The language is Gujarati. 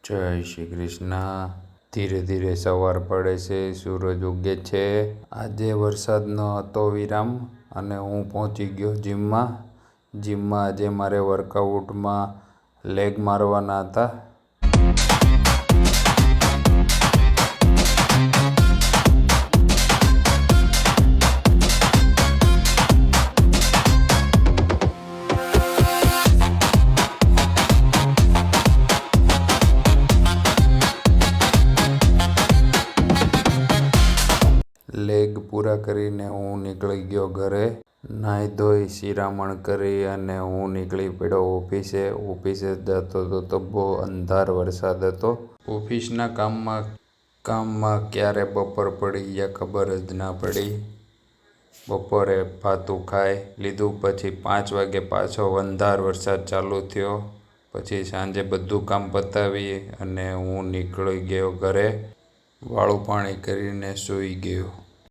જય શ્રી કૃષ્ણ। ધીરે ધીરે સવાર પડે છે, સૂરજ ઉગે છે। આજે વરસાદનો હતો વિરામ અને હું પહોંચી ગયો જીમમાં। આજે મારે વર્કઆઉટમાં લેગ મારવાના હતા। લેગ પૂરા કરીને હું નીકળી ગયો ઘરે। નાહી ધોઈ શિરામણ કરી અને હું નીકળી પડ્યો ઓફિસે જતો તો બહુ અંધાર વરસાદ હતો। ઓફિસના કામમાં ક્યારે બપોર પડી ગયા ખબર જ ના પડી। બપોરે ભાતું ખાઈ લીધું, પછી 5 વાગે પાછો અંધાર વરસાદ ચાલુ થયો। પછી સાંજે બધું કામ પતાવી અને હું નીકળી ગયો ઘરે। વાળું પાણી કરીને સૂઈ ગયો।